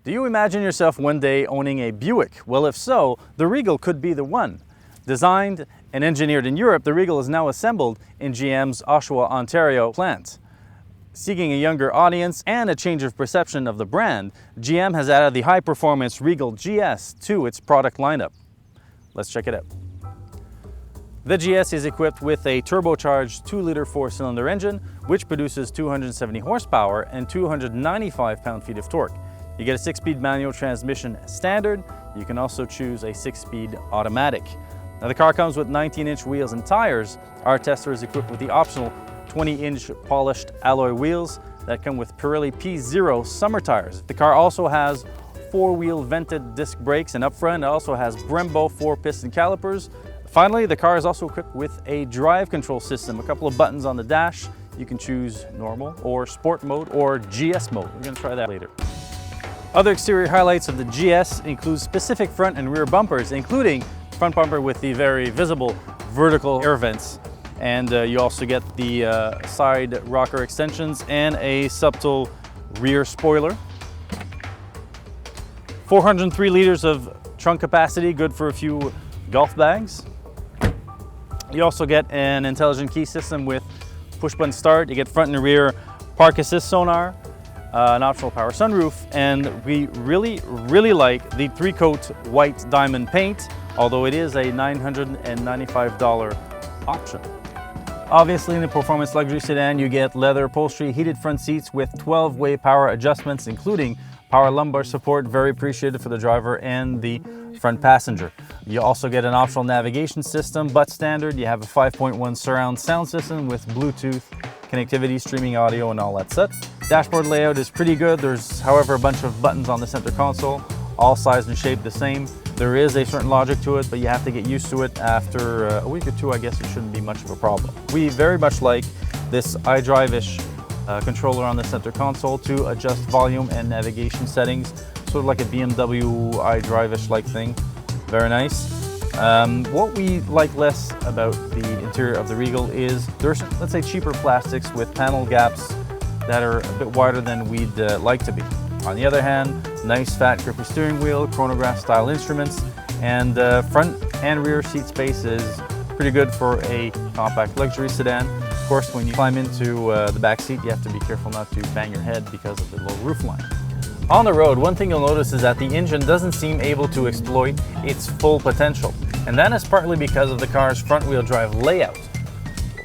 Do you imagine yourself one day owning a Buick? Well, if so, the Regal could be the one. Designed and engineered in Europe, the Regal is now assembled in GM's Oshawa, Ontario plant. Seeking a younger audience and a change of perception of the brand, GM has added the high-performance Regal GS to its product lineup. Let's check it out. The GS is equipped with a turbocharged 2-liter 4-cylinder engine, which produces 270 horsepower and 295 pound-feet of torque. You get a 6-speed manual transmission standard. You can also choose a 6-speed automatic. Now, the car comes with 19-inch wheels and tires. Our tester is equipped with the optional 20-inch polished alloy wheels that come with Pirelli P0 summer tires. The car also has 4-wheel vented disc brakes, and up front it also has Brembo 4-piston calipers. Finally, the car is also equipped with a drive control system, a couple of buttons on the dash. You can choose normal or sport mode or GS mode. We're going to try that later. Other exterior highlights of the GS include specific front and rear bumpers, including front bumper with the very visible vertical air vents. And you also get the side rocker extensions and a subtle rear spoiler. 403 liters of trunk capacity, good for a few golf bags. You also get an intelligent key system with push-button start. You get front and rear park assist sonar, an optional power sunroof, and we really like the 3-coat white diamond paint, although it is a $995 option. Obviously, in the performance luxury sedan, you get leather upholstery, heated front seats with 12-way power adjustments, including power lumbar support, very appreciated for the driver and the front passenger. You also get an optional navigation system, but standard. You have a 5.1 surround sound system with Bluetooth connectivity, streaming audio, and all that stuff. Dashboard layout is pretty good. There's, however, a bunch of buttons on the center console, all size and shape the same. There is a certain logic to it, but you have to get used to it. After a week or two, I guess it shouldn't be much of a problem. We very much like this iDrive-ish controller on the center console to adjust volume and navigation settings, sort of like a BMW iDrive-ish like thing. Very nice. What we like less about the interior of the Regal is there's, let's say, cheaper plastics with panel gaps that are a bit wider than we'd like to be. On the other hand, nice fat grippy steering wheel, chronograph style instruments, and front and rear seat space is pretty good for a compact luxury sedan. Of course, when you climb into the back seat, you have to be careful not to bang your head because of the low roofline. On the road, one thing you'll notice is that the engine doesn't seem able to exploit its full potential, and that is partly because of the car's front-wheel drive layout.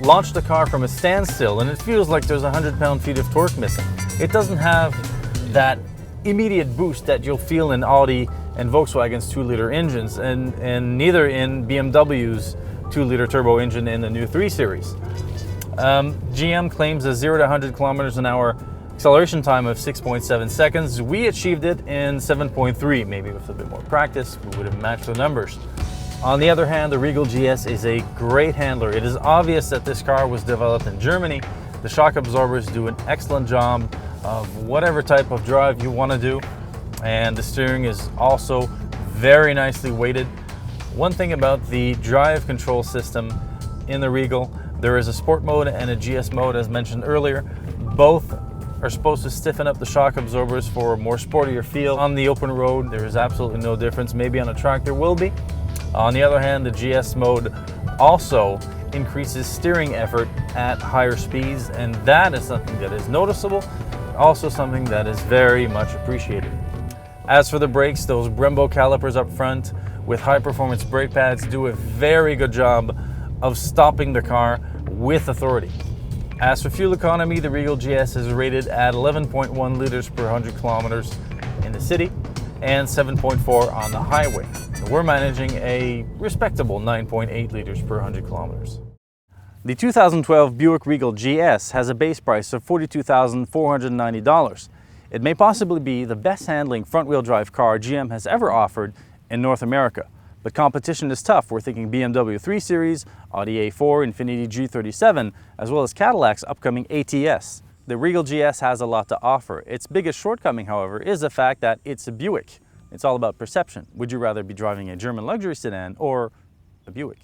Launch the car from a standstill and it feels like there's 100 pound-feet of torque missing. It doesn't have that immediate boost that you'll feel in Audi and Volkswagen's 2-liter engines, and neither in BMW's 2-liter turbo engine in the new 3 Series. GM claims a 0 to 100 kilometers an hour acceleration time of 6.7 seconds. We achieved it in 7.3. Maybe with a bit more practice, we would have matched the numbers. On the other hand, the Regal GS is a great handler. It is obvious that this car was developed in Germany. The shock absorbers do an excellent job of whatever type of drive you want to do, and the steering is also very nicely weighted. One thing about the drive control system in the Regal, there is a sport mode and a GS mode, as mentioned earlier. Both are supposed to stiffen up the shock absorbers for a more sportier feel. On the open road, there is absolutely no difference. Maybe on a track there will be. On the other hand, the GS mode also increases steering effort at higher speeds, and that is something that is noticeable, also something that is very much appreciated. As for the brakes, those Brembo calipers up front with high-performance brake pads do a very good job of stopping the car with authority. As for fuel economy, the Regal GS is rated at 11.1 liters per 100 kilometers in the city and 7.4 on the highway. We're managing a respectable 9.8 liters per 100 kilometers. The 2012 Buick Regal GS has a base price of $42,490. It may possibly be the best handling front-wheel drive car GM has ever offered in North America. But competition is tough. We're thinking BMW 3 Series, Audi A4, Infiniti G37, as well as Cadillac's upcoming ATS. The Regal GS has a lot to offer. Its biggest shortcoming, however, is the fact that it's a Buick. It's all about perception. Would you rather be driving a German luxury sedan or a Buick?